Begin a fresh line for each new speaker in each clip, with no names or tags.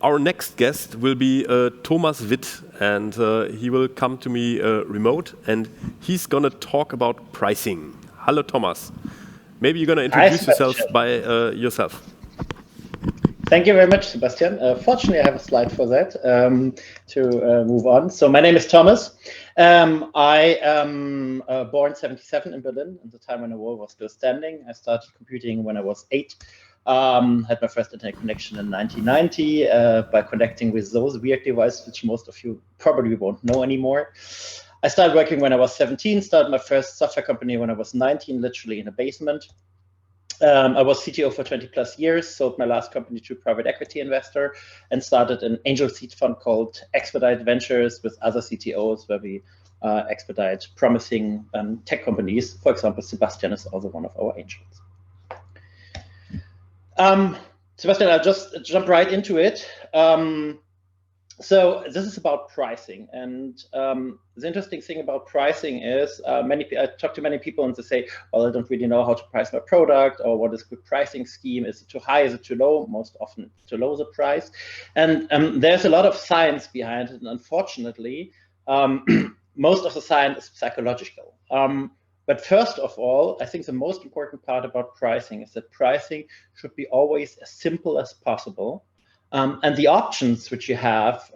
Our next guest will be Thomas Witt, and he will come to me remote, and he's going to talk about pricing. Hello, Thomas. Maybe you're going to introduce yourself by yourself.
Thank you very much, Sebastian. Fortunately, I have a slide for that to move on. So my name is Thomas. I am born 1977 in Berlin, at the time when the wall was still standing. I started computing when I was 8. Had my first internet connection in 1990 by connecting with those weird devices, which most of you probably won't know anymore. I started working when I was 17, started my first software company when I was 19, literally in a basement. I was CTO for 20 plus years, sold my last company to a private equity investor, and started an angel seed fund called Expedite Ventures with other CTOs, where we expedite promising tech companies. For example, Sebastian is also one of our angels. Sebastian, I'll just jump right into it. So this is about pricing, and the interesting thing about pricing is I talk to many people and they say, well, I don't really know how to price my product, or what is good pricing scheme? Is it too high? Is it too low? Most often too low the price. And there's a lot of science behind it, and unfortunately, most of the science is psychological. But first of all, I think the most important part about pricing is that pricing should be always as simple as possible. And the options which you have,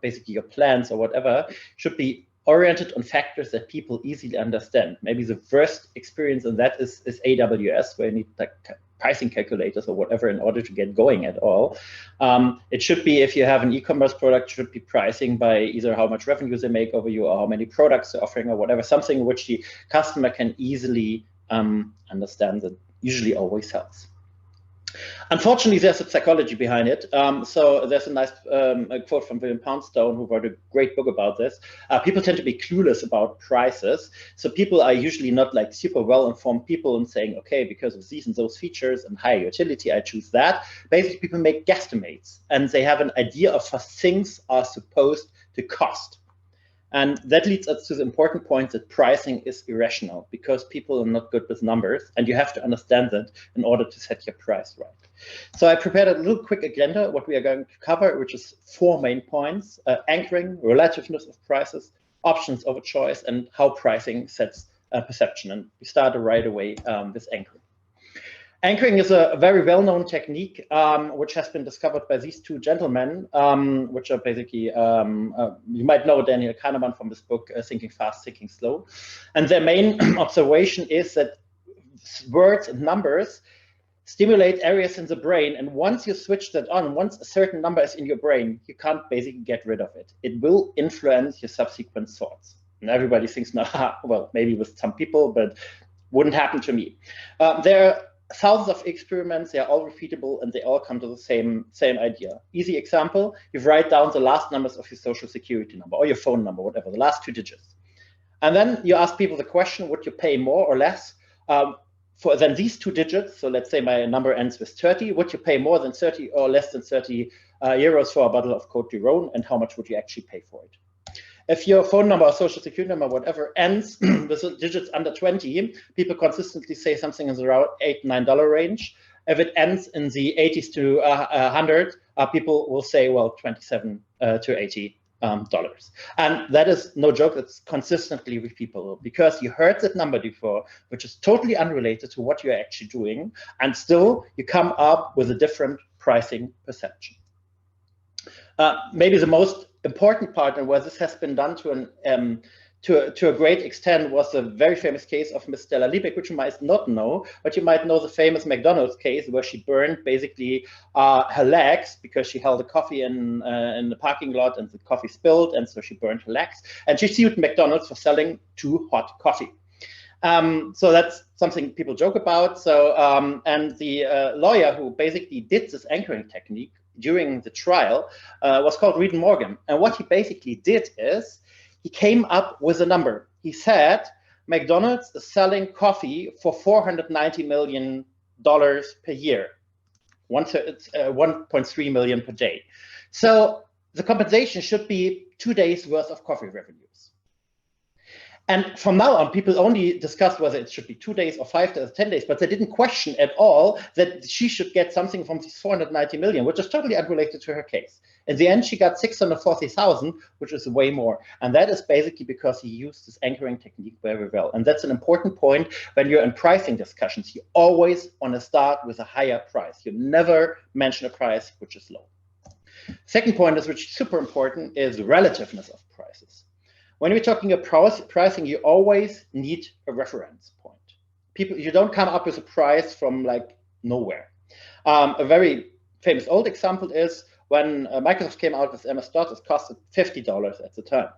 basically your plans or whatever, should be oriented on factors that people easily understand. Maybe the first experience in that is AWS, where you need like pricing calculators or whatever in order to get going at all. It should be, if you have an e-commerce product, should be pricing by either how much revenue they make over you or how many products they're offering or whatever, something which the customer can easily understand. That usually always helps. Unfortunately, there's a psychology behind it. So there's a nice quote from William Poundstone, who wrote a great book about this. People tend to be clueless about prices. So people are usually not like super well-informed people and saying, okay, because of these and those features and higher utility, I choose that. Basically, people make guesstimates, and they have an idea of how things are supposed to cost. And that leads us to the important point that pricing is irrational, because people are not good with numbers, and you have to understand that in order to set your price right. So I prepared a little quick agenda, what we are going to cover, which is 4 main points: anchoring, relativeness of prices, options over choice, and how pricing sets perception. And we started right away with anchoring. Anchoring is a very well-known technique, which has been discovered by these 2 gentlemen, which are basically, you might know Daniel Kahneman from this book, Thinking Fast, Thinking Slow. And their main observation is that words and numbers stimulate areas in the brain. And once you switch that on, once a certain number is in your brain, you can't basically get rid of it. It will influence your subsequent thoughts. And everybody thinks, nah, well, maybe with some people, but wouldn't happen to me. There are thousands of experiments, they are all repeatable, and they all come to the same idea. Easy example, you write down the last numbers of your social security number or your phone number, whatever, the last 2 digits. And then you ask people the question, would you pay more or less than these 2 digits? So let's say my number ends with 30. Would you pay more than 30 or less than 30 euros for a bottle of Côte du Rhône, and how much would you actually pay for it? If your phone number or social security number, whatever, ends with the digits under 20, people consistently say something in the around $8, $9 range. If it ends in the 80s to 100, people will say, well, 27 to 80 dollars. And that is no joke, it's consistently repeatable, because you heard that number before, which is totally unrelated to what you're actually doing, and still you come up with a different pricing perception. Maybe the most important part, and where this has been done to a great extent, was the very famous case of Miss Stella Liebeck, which you might not know, but you might know the famous McDonald's case, where she burned basically her legs because she held a coffee in the parking lot and the coffee spilled, and so she burned her legs. And she sued McDonald's for selling too hot coffee. So that's something people joke about. So and the lawyer who basically did this anchoring technique during the trial was called Reed Morgan. And what he basically did is he came up with a number. He said McDonald's is selling coffee for $490 million per year, 1.3 million per day. So the compensation should be 2 days worth of coffee revenues. And from now on, people only discussed whether it should be 2 days or 5 days or 10 days, but they didn't question at all that she should get something from these 490 million, which is totally unrelated to her case. In the end, she got 640,000, which is way more. And that is basically because he used this anchoring technique very well. And that's an important point when you're in pricing discussions. You always want to start with a higher price. You never mention a price which is low. Second point is, which is super important, is relativeness of prices. When we're talking about pricing, you always need a reference point. You don't come up with a price from like nowhere. A very famous old example is when Microsoft came out with MS-DOS, it costed $50 at the time.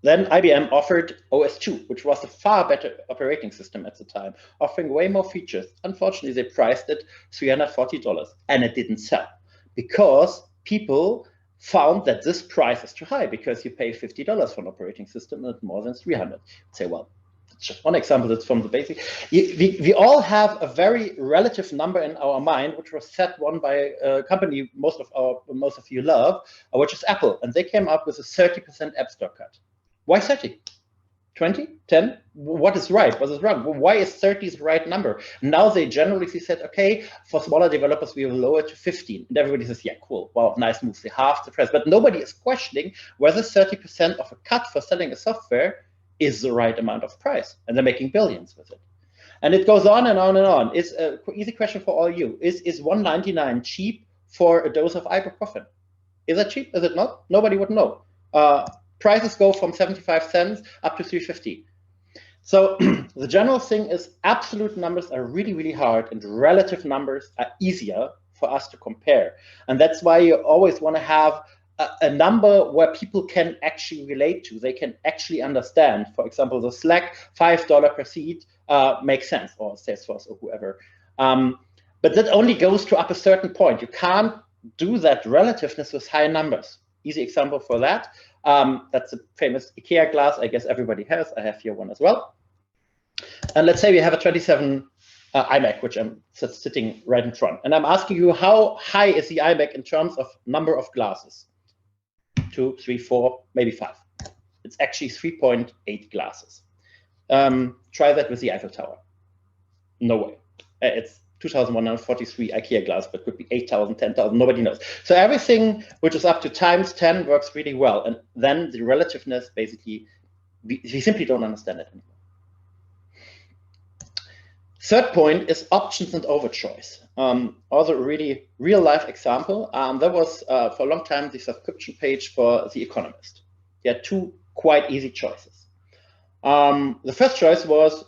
Then IBM offered OS2, which was a far better operating system at the time, offering way more features. Unfortunately, they priced it $340, and it didn't sell because people found that this price is too high because you pay $50 for an operating system and more than 300. You'd say, well, it's just one example. That's from the basic. We all have a very relative number in our mind, which was set one by a company most of you love, which is Apple, and they came up with a 30% App Store cut. Why 30? 20, 10, what is right, what is wrong? Why is 30 the right number? Now they generally said, okay, for smaller developers, we will lower it to 15. And everybody says, yeah, cool, wow, nice move, they halve the price. But nobody is questioning whether 30% of a cut for selling a software is the right amount of price. And they're making billions with it. And it goes on and on and on. It's an easy question for all you. Is $1.99 cheap for a dose of ibuprofen? Is that cheap? Is it not? Nobody would know. Prices go from 75 cents up to 350. So the general thing is absolute numbers are really, really hard and relative numbers are easier for us to compare. And that's why you always want to have a number where people can actually relate to, they can actually understand. For example, the Slack $5 per seat makes sense, or Salesforce or whoever. But that only goes to up a certain point. You can't do that relativeness with high numbers. Easy example for that. That's a famous IKEA glass. I guess everybody has. I have here one as well. And let's say we have a 27 iMac, which I'm sitting right in front. And I'm asking you, how high is the iMac in terms of number of glasses? 2, 3, 4, maybe 5. It's actually 3.8 glasses. Try that with the Eiffel Tower. No way. It's 2,143 IKEA glass, but could be 8,000, 10,000, nobody knows. So everything which is up to times 10 works really well. And then the relativeness, basically, we simply don't understand it anymore. Third point is options and overchoice. Also a really real life example. There was for a long time the subscription page for The Economist. You had two quite easy choices. The first choice was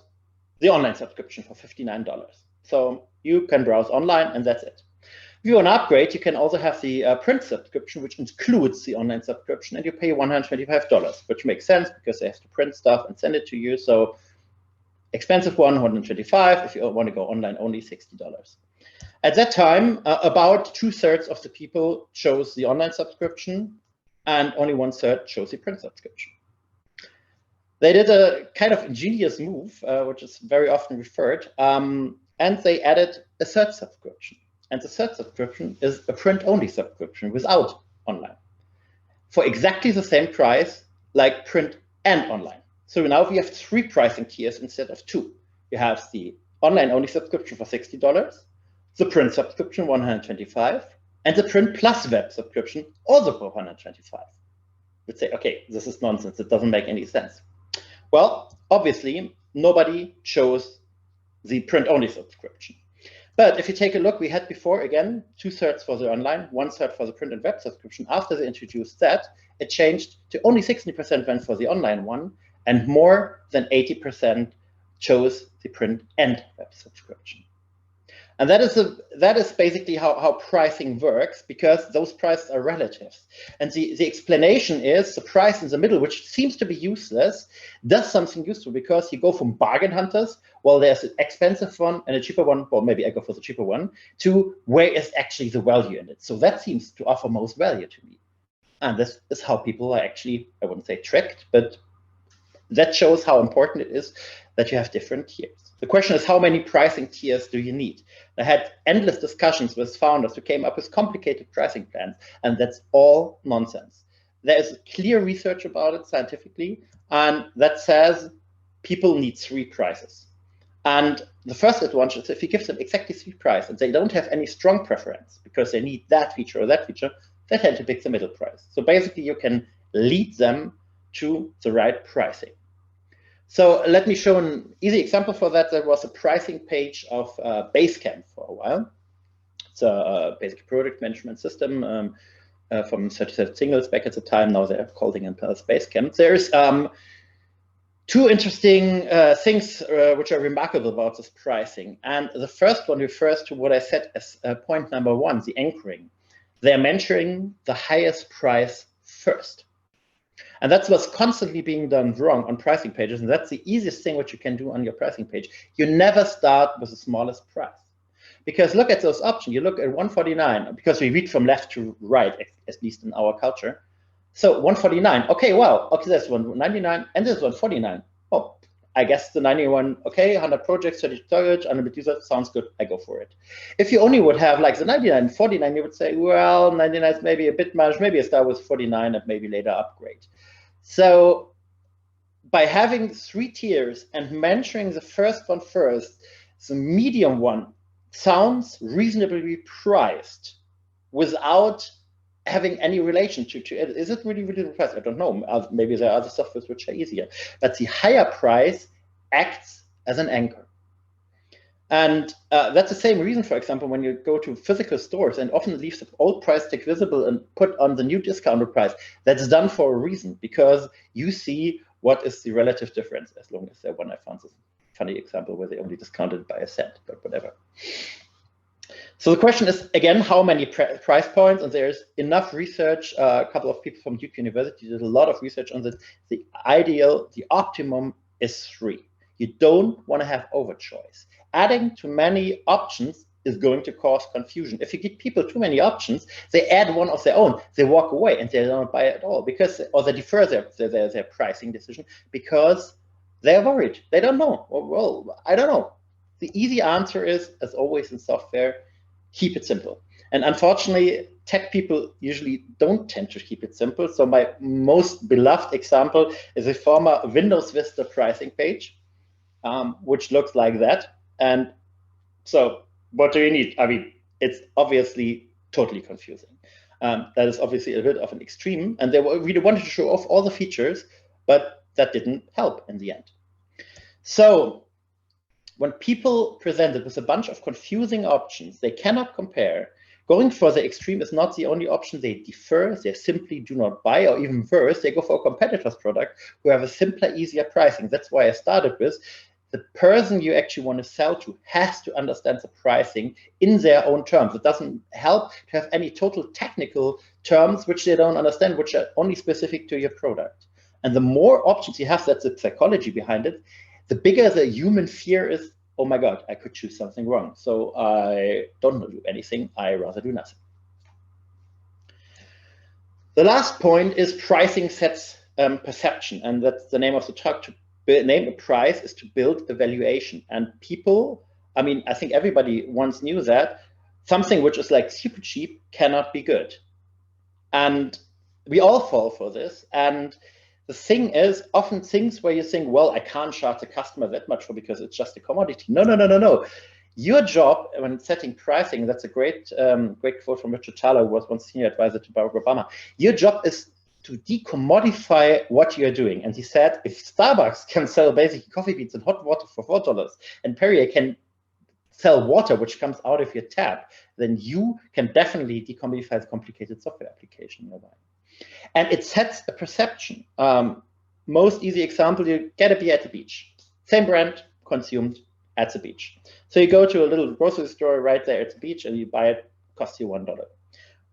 the online subscription for $59. So you can browse online and that's it. If you want to upgrade, you can also have the print subscription, which includes the online subscription, and you pay $125, which makes sense because they have to print stuff and send it to you. So expensive one, $125. If you want to go online, only $60. At that time, about 2/3 of the people chose the online subscription, and only 1/3 chose the print subscription. They did a kind of ingenious move, which is very often referred, and they added a third subscription. And the third subscription is a print-only subscription without online, for exactly the same price like print and online. So now we have 3 pricing tiers instead of 2. You have the online-only subscription for $60, the print subscription $125, and the print plus web subscription also for $125. We'd say, okay, this is nonsense. It doesn't make any sense. Well, obviously, nobody chose the print-only subscription. But if you take a look, we had before, again, 2/3 for the online, 1/3 for the print and web subscription. After they introduced that, it changed to only 60% went for the online one, and more than 80% chose the print and web subscription. And that is basically how pricing works, because those prices are relative. And the explanation is the price in the middle, which seems to be useless, does something useful, because you go from bargain hunters, well, there's an expensive one and a cheaper one, or maybe I go for the cheaper one, to where is actually the value in it. So that seems to offer most value to me. And this is how people are actually, I wouldn't say tricked, but that shows how important it is that you have different tiers. The question is, how many pricing tiers do you need? I had endless discussions with founders who came up with complicated pricing plans, and that's all nonsense. there is clear research about it scientifically, and that says people need 3 prices. And the first advantage is if you give them exactly 3 prices and they don't have any strong preference because they need that feature or that feature, they tend to pick the middle price. So basically you can lead them to the right pricing. So let me show an easy example for that. There was a pricing page of Basecamp for a while. It's a basic product management system from certified singles back at the time. Now they're calling it Basecamp. There's 2 interesting things which are remarkable about this pricing. And the first one refers to what I said as point number 1, the anchoring. They're mentioning the highest price first. And that's what's constantly being done wrong on pricing pages. And that's the easiest thing which you can do on your pricing page. You never start with the smallest price. Because look at those options. You look at 149, because we read from left to right, at least in our culture. So 149, okay, wow, okay, there's 199 and there's 149. Oh, I guess the 91, okay, 100 projects, 30 tutorials, unlimited users, sounds good, I go for it. If you only would have like the 99 and 49, you would say, well, 99 is maybe a bit much, maybe I start with 49 and maybe later upgrade. So by having 3 tiers and mentioning the first one first, the medium one sounds reasonably priced without having any relation to it. Is it really priced? I don't know. Maybe there are other softwares which are easier. But the higher price acts as an anchor. And that's the same reason, for example, when you go to physical stores and often leave the old price tag visible and put on the new discounted price, that's done for a reason, because you see what is the relative difference, as long as one I found this funny example where they only discounted by a cent, but whatever. So the question is, again, how many price points? And there's enough research. A couple of people from Duke University did a lot of research on this. The ideal, the optimum is 3. You don't want to have overchoice. Adding too many options is going to cause confusion. If you give people too many options, they add one of their own, they walk away and they don't buy it at all, because, or they defer their pricing decision because they're worried. They don't know. Well, I don't know. The easy answer is, as always in software, keep it simple. And unfortunately, tech people usually don't tend to keep it simple. So my most beloved example is a former Windows Vista pricing page, which looks like that. And so what do you need? I mean, it's obviously totally confusing. That is obviously a bit of an extreme. And they really wanted to show off all the features, but that didn't help in the end. So when people presented with a bunch of confusing options they cannot compare, going for the extreme is not the only option. They defer, they simply do not buy, or even worse, they go for a competitor's product who have a simpler, easier pricing. That's why I started with, the person you actually want to sell to has to understand the pricing in their own terms. It doesn't help to have any total technical terms which they don't understand, which are only specific to your product. And the more options you have, that's the psychology behind it, the bigger the human fear is, oh my God, I could choose something wrong. So I don't do anything, I rather do nothing. The last point is pricing sets perception. And that's the name of the talk. To name a price is to build a valuation. And people, I mean, I think everybody once knew that something which is like super cheap cannot be good. And we all fall for this. And the thing is, often things where you think, well, I can't charge the customer that much for because it's just a commodity. No. Your job when setting pricing, that's a great quote from Richard Thaler, who was once senior advisor to Barack Obama. Your job is to decommodify what you're doing. And he said, if Starbucks can sell basic coffee beans and hot water for $4, and Perrier can sell water which comes out of your tap, then you can definitely decommodify the complicated software application you're buying. And it sets a perception. Most easy example, you get a beer at the beach. Same brand, consumed at the beach. So you go to a little grocery store right there at the beach and you buy it, costs you $1.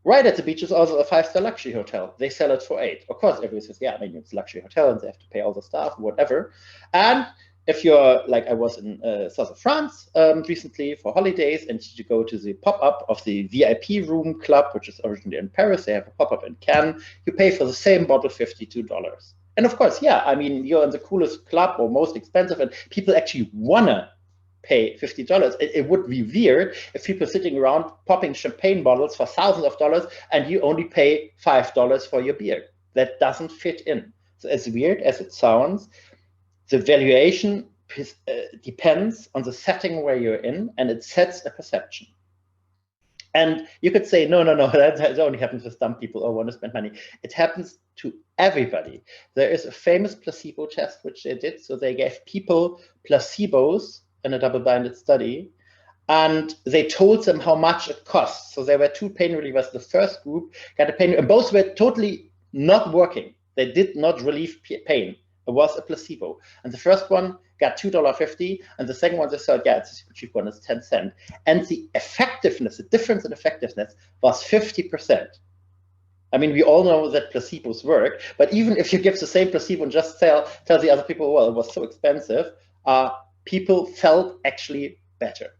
Right at the beach is also a 5-star luxury hotel. They sell it for $8. Of course, everybody says, yeah, I mean, it's a luxury hotel and they have to pay all the staff, whatever. And if you're like, I was in south of France recently for holidays, and you go to the pop-up of the VIP room club, which is originally in Paris, they have a pop-up in Cannes, you pay for the same bottle $52. And of course, yeah, I mean, you're in the coolest club or most expensive, and people actually wanna pay $50. It would be weird if people sitting around popping champagne bottles for thousands of dollars and you only pay $5 for your beer. that doesn't fit in. So as weird as it sounds, the valuation depends on the setting where you're in, and it sets a perception. And you could say, no, that only happens with dumb people or want to spend money. It happens to everybody. There is a famous placebo test which they did. So they gave people placebos in a double-blinded study, and they told them how much it costs. So there were two pain relievers. The first group got a pain, and both were totally not working. They did not relieve pain. It was a placebo. And the first one got $2.50, and the second one they said, yeah, it's a super cheap one, it's 10 cents. And the effectiveness, the difference in effectiveness was 50%. I mean, we all know that placebos work, but even if you give the same placebo and just tell the other people, well, it was so expensive, people felt actually better.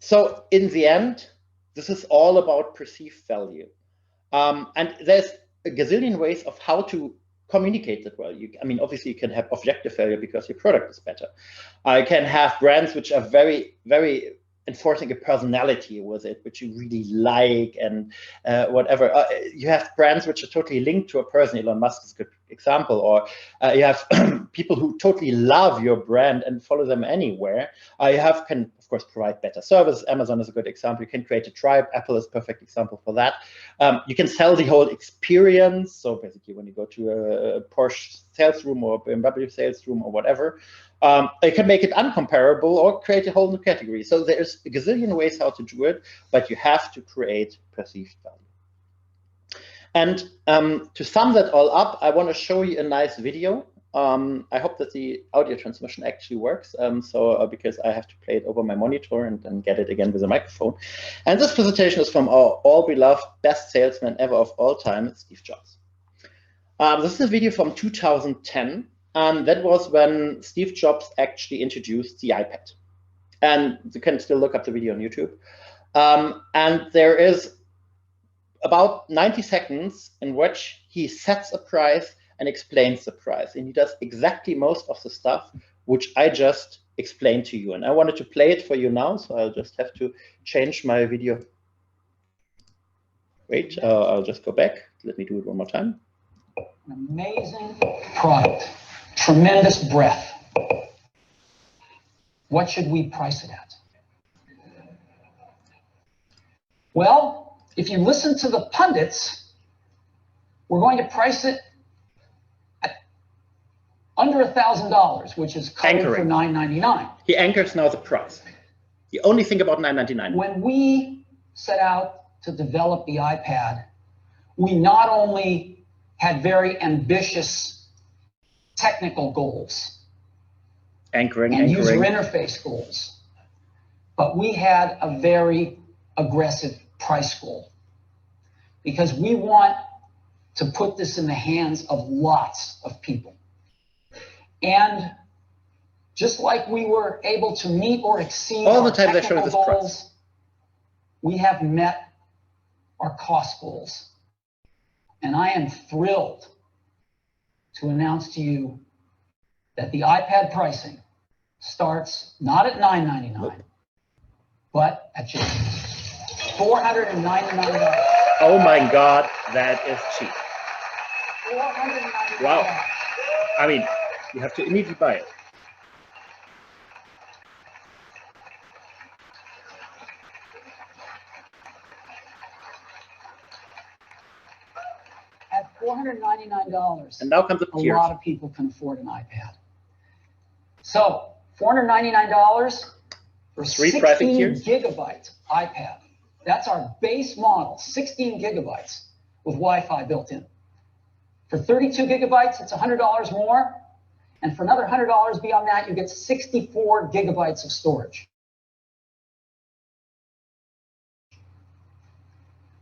So in the end, this is all about perceived value. And there's a gazillion ways of how to communicate that well. I mean, obviously you can have objective value because your product is better. I can have brands which are very, very enforcing a personality with it, which you really like, and whatever. You have brands which are totally linked to a person. Elon Musk is a good example. Or you have people who totally love your brand and follow them anywhere. You can, of course, provide better service. Amazon is a good example. You can create a tribe. Apple is a perfect example for that. You can sell the whole experience. So basically, when you go to a Porsche sales room or a BMW sales room or whatever, you can make it uncomparable or create a whole new category. So there's a gazillion ways how to do it, but you have to create perceived value. And to sum that all up, I want to show you a nice video. I hope that the audio transmission actually works, because I have to play it over my monitor and then get it again with a microphone. And this presentation is from our all-beloved best salesman ever of all time, Steve Jobs. This is a video from 2010. And that was when Steve Jobs actually introduced the iPad. And you can still look up the video on YouTube. And there is about 90 seconds in which he sets a price and explains the price. And he does exactly most of the stuff which I just explained to you. And I wanted to play it for you now, so I'll just have to change my video. Wait, I'll just go back. Let me do it one more time.
An amazing product. Tremendous breadth. What should we price it at? Well, if you listen to the pundits, we're going to price it at under $1,000, which is code for $999.
He anchors now the price. You only think about $999.
When we set out to develop the iPad, we not only had very ambitious technical goals and user interface goals, but we had a very aggressive price goal, because we want to put this in the hands of lots of people. And just like we were able to meet or exceed all the time technical goals, we have met our cost goals. And I am thrilled to announce to you that the iPad pricing starts not at $999, but at just $499.
Oh my God, that is cheap.
$499.
Wow. I mean, you have to immediately buy it.
At $499,
and now comes the
a lot of people can afford an iPad. So $499 for 16 gigabyte iPad. That's our base model, 16 gigabytes with Wi-Fi built in. For 32 gigabytes, it's $100 more. And for another $100 beyond that, you get 64 gigabytes of storage.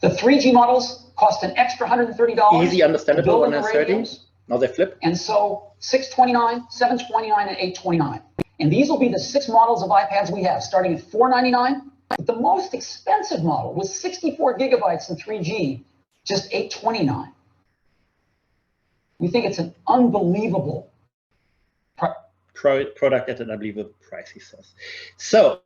The 3G models cost an extra $130.
Easy, understandable, 130. Now they flip.
And so $629, $729, and $829. And these will be the 6 models of iPads we have, starting at $499. But the most expensive model with 64 gigabytes and 3G, just $829. We think it's an unbelievable
product at an unbelievable price, he says. So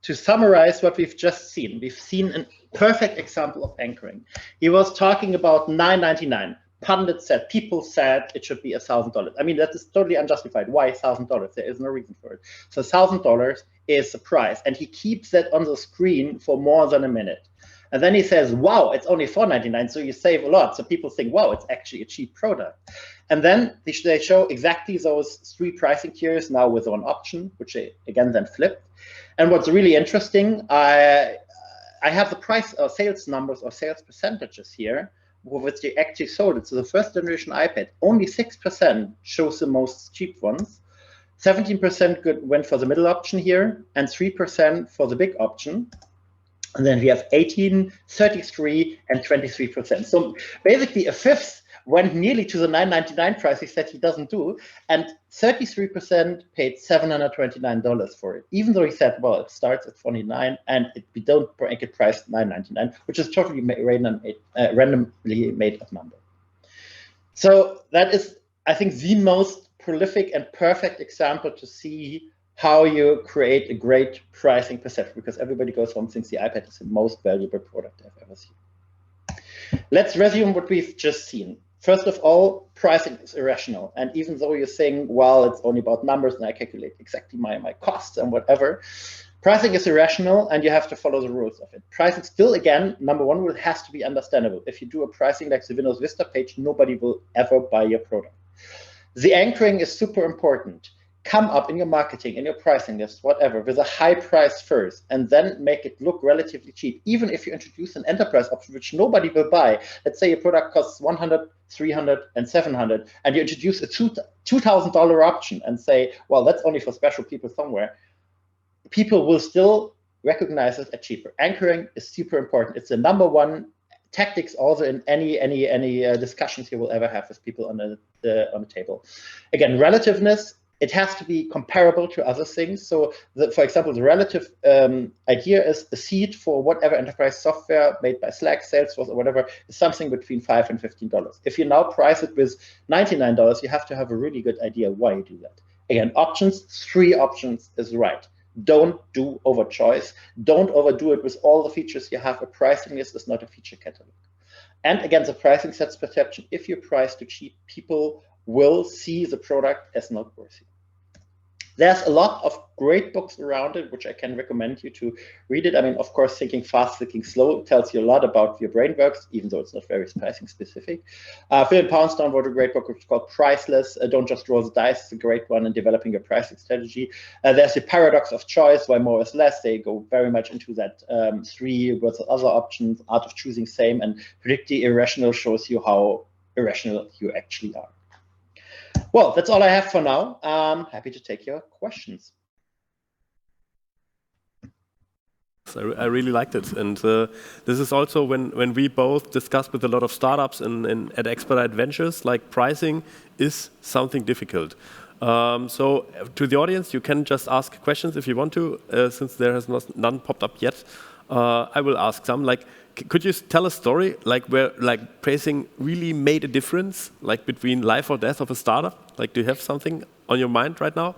to summarize what we've just seen, we've seen a perfect example of anchoring. He was talking about $9.99. Pundits said, people said it should be $1,000. I mean, that is totally unjustified. Why $1,000? There is no reason for it. So $1,000 is the price. And he keeps that on the screen for more than a minute. And then he says, wow, it's only $4.99, so you save a lot. So people think, wow, it's actually a cheap product. And then they show exactly those three pricing tiers now with one option, which they again then flipped. And what's really interesting, I have the price or sales numbers or sales percentages here, which they actually sold it. So the first generation iPad, only 6% shows the most cheap ones. 17% went for the middle option here, and 3% for the big option. And then we have 18, 33, and 23%. So basically a fifth went nearly to the $9.99 price he said he doesn't do, and 33% paid $729 for it, even though he said, well, it starts at $49 and we don't make it priced $9.99, which is totally randomly made up number. So that is, I think, the most prolific and perfect example to see how you create a great pricing perception, because everybody goes home thinks the iPad is the most valuable product I've ever seen. Let's resume what we've just seen. First of all, pricing is irrational. And even though you're saying, well, it's only about numbers and I calculate exactly my costs and whatever, pricing is irrational and you have to follow the rules of it. Pricing still, again, number one rule has to be understandable. If you do a pricing like the Windows Vista page, nobody will ever buy your product. The anchoring is super important. Come up in your marketing, in your pricing list, whatever, with a high price first, and then make it look relatively cheap. Even if you introduce an enterprise option, which nobody will buy, let's say your product costs $100, $300, and $700, and you introduce a $2,000 option and say, well, that's only for special people somewhere, people will still recognize it as cheaper. Anchoring is super important. It's the number one tactics also in any discussions you will ever have with people on the table. Again, relativeness. It has to be comparable to other things. So, for example, the relative idea is the seat for whatever enterprise software made by Slack, Salesforce, or whatever is something between $5 and $15. If you now price it with $99, you have to have a really good idea why you do that. Again, options, 3 options is right. Don't do overchoice. Don't overdo it with all the features you have. A pricing list is not a feature catalog. And again, the pricing sets perception. If you price too cheap, people will see the product as not worthy. There's a lot of great books around it, which I can recommend you to read it. I mean, of course, Thinking Fast, Thinking Slow tells you a lot about your brain works, even though it's not very pricing specific. Phil Poundstone wrote a great book, which is called Priceless. Don't Just Roll the Dice. It's a great one in developing a pricing strategy. There's the paradox of choice, why more is less. They go very much into that 3 versus other options, art of choosing same, and Predict the Irrational shows you how irrational you actually are. Well, that's all I have for now. Happy to take your questions.
I really liked it. And this is also when we both discussed with a lot of startups and at Expedite Ventures, like pricing is something difficult. So to the audience, you can just ask questions if you want to, since there has none popped up yet. I will ask some. Like, could you tell a story like where like pricing really made a difference, like between life or death of a startup? Like, do you have something on your mind right now?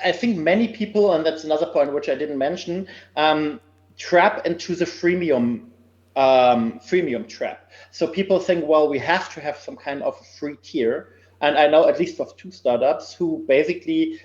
I think many people, and that's another point which I didn't mention, trap into the freemium trap. So people think, well, we have to have some kind of free tier. And I know at least of 2 startups who basically,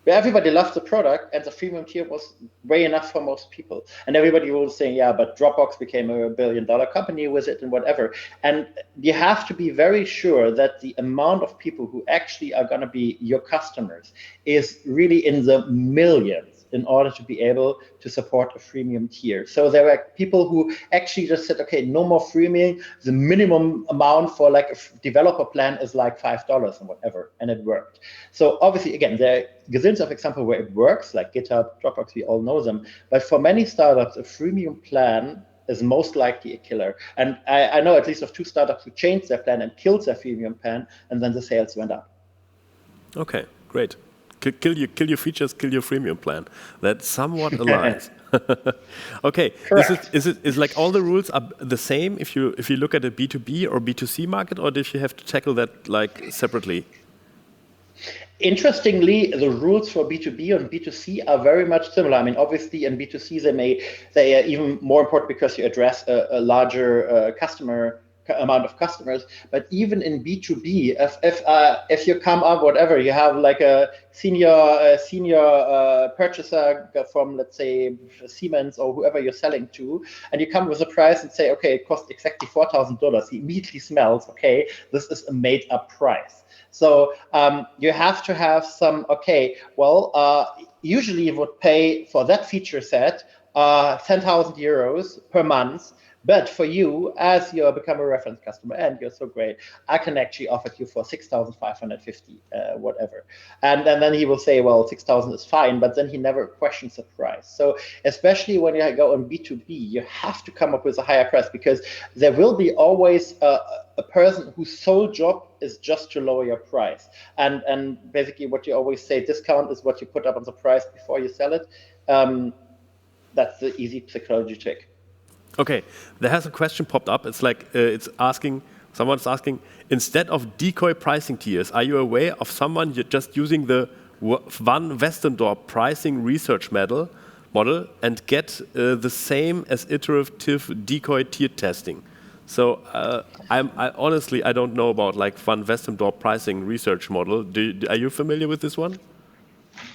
everybody loved the product and the freemium tier was way enough for most people. And everybody was saying, yeah, but Dropbox became a $1 billion company with it and whatever. And you have to be very sure that the amount of people who actually are going to be your customers is really in the millions in order to be able to support a freemium tier. So there were people who actually just said, okay, no more freemium. The minimum amount for like a developer plan is like $5 and whatever, and it worked. So obviously, again, there are gazillions of examples where it works, like GitHub, Dropbox, we all know them. But for many startups, a freemium plan is most likely a killer. And I know at least of 2 startups who changed their plan and killed their freemium plan, and then the sales went up.
Okay, great. Kill your features, kill your freemium plan. That's somewhat aligns. Okay, is like all the rules are the same if you look at a B2B or B2C market, or did you have to tackle that like separately?
Interestingly, the rules for B2B and B2C are very much similar. I mean, obviously in B2C, they are even more important because you address a larger amount of customers. But even in B2B, if you come up, whatever, you have like a senior purchaser from, let's say, Siemens or whoever you're selling to, and you come with a price and say, okay, it costs exactly $4,000. He immediately smells, okay, this is a made-up price. So you have to have some, usually you would pay for that feature set 10,000 euros per month. But for you, as you become a reference customer and you're so great, I can actually offer you for 6,550, whatever. And then he will say, well, 6,000 is fine, but then he never questions the price. So especially when you go on B2B, you have to come up with a higher price because there will be always a person whose sole job is just to lower your price. And basically what you always say, discount is what you put up on the price before you sell it. That's the easy psychology trick.
Okay, there has a question popped up. It's like someone's asking, instead of decoy pricing tiers, are you aware of someone just using the one Westendorp pricing research model and get the same as iterative decoy tier testing? So I honestly don't know about like Van Westendorp pricing research model. Are you familiar with this one?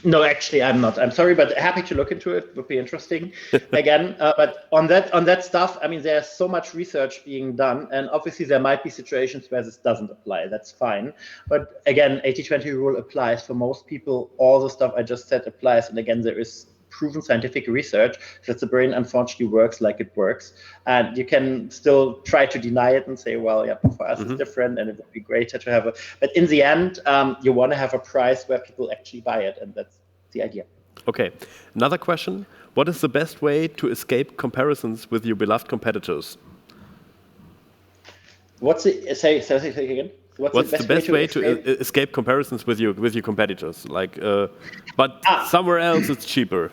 No, actually, I'm not. I'm sorry, but happy to look into it. Would be interesting. Again, but on that stuff, I mean, there's so much research being done, and obviously there might be situations where this doesn't apply. That's fine. But again, 80-20 rule applies for most people. All the stuff I just said applies, and again, there is proven scientific research that the brain unfortunately works like it works, and you can still try to deny it and say, well, yeah, for us it's different and it would be greater to have but in the end you want to have a price where people actually buy it, and that's the idea.
Okay, another question: what is the best way to escape comparisons with your beloved competitors?
Say again?
What's the best way to escape comparisons with your competitors? Like, but somewhere else it's cheaper.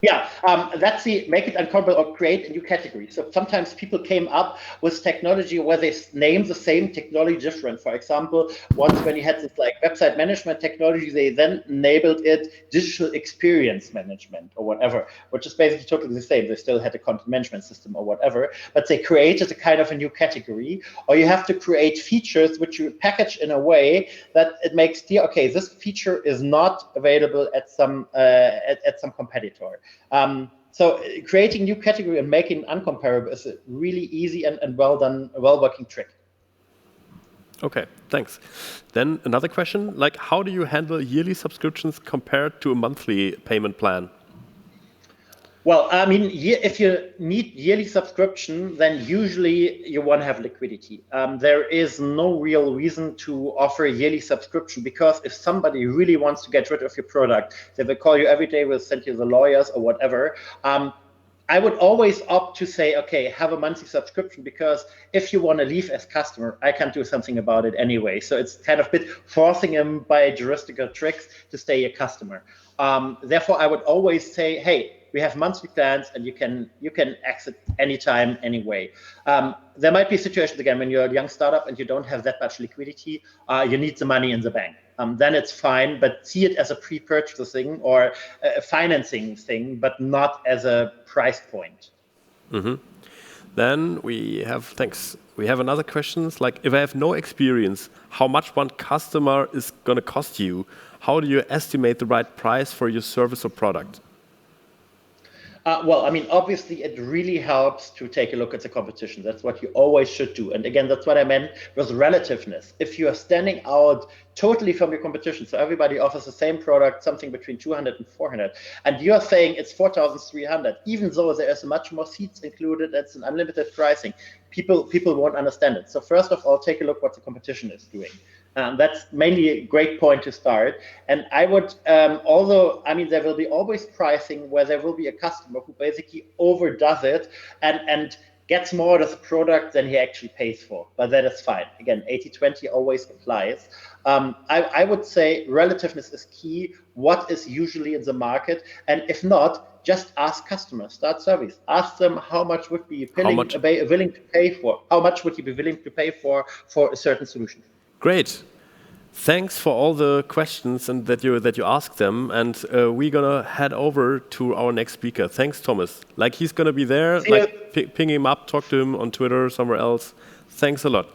Yeah, that's make it uncomfortable or create a new category. So sometimes people came up with technology where they name the same technology different. For example, once when you had this like website management technology, they then enabled it digital experience management or whatever, which is basically totally the same. They still had a content management system or whatever, but they created a kind of a new category. Or you have to create features which you package in a way that it makes clear, okay, this feature is not available at some competitor. So creating new category and making it uncomparable is a really easy and well done, well working trick.
Okay, thanks. Then another question, like how do you handle yearly subscriptions compared to a monthly payment plan?
Well, I mean, if you need yearly subscription, then usually you want to have liquidity. There is no real reason to offer a yearly subscription because if somebody really wants to get rid of your product, they will call you every day, will send you the lawyers or whatever. I would always opt to say, okay, have a monthly subscription because if you want to leave as customer, I can't do something about it anyway. So it's kind of a bit forcing them by juridical tricks to stay a customer. Therefore, I would always say, hey, we have monthly plans and you can exit anytime, anyway. There might be situations, again, when you're a young startup and you don't have that much liquidity, you need the money in the bank. Then it's fine, but see it as a pre-purchasing or a financing thing, but not as a price point.
Then we have another question. Like, if I have no experience, how much one customer is going to cost you? How do you estimate the right price for your service or product?
Well, I mean, obviously, it really helps to take a look at the competition. That's what you always should do. And again, that's what I meant with relativeness. If you are standing out totally from your competition, so everybody offers the same product, something between 200 and 400, and you're saying it's 4,300, even though there is much more seats included, it's an unlimited pricing, people won't understand it. So first of all, take a look what the competition is doing. That's mainly a great point to start. And I would, although, I mean, there will be always pricing where there will be a customer who basically overdoes it and gets more of the product than he actually pays for. But that is fine. Again, 80-20 always applies. I would say relativeness is key. What is usually in the market? And if not, just ask customers, start surveys. Ask them how much would be willing to pay for. How much would you be willing to pay for a certain solution?
Great. Thanks for all the questions and that you asked them, and we're gonna head over to our next speaker. Thanks, Thomas. Like he's gonna be there. Like ping him up, talk to him on Twitter, somewhere else. Thanks a lot.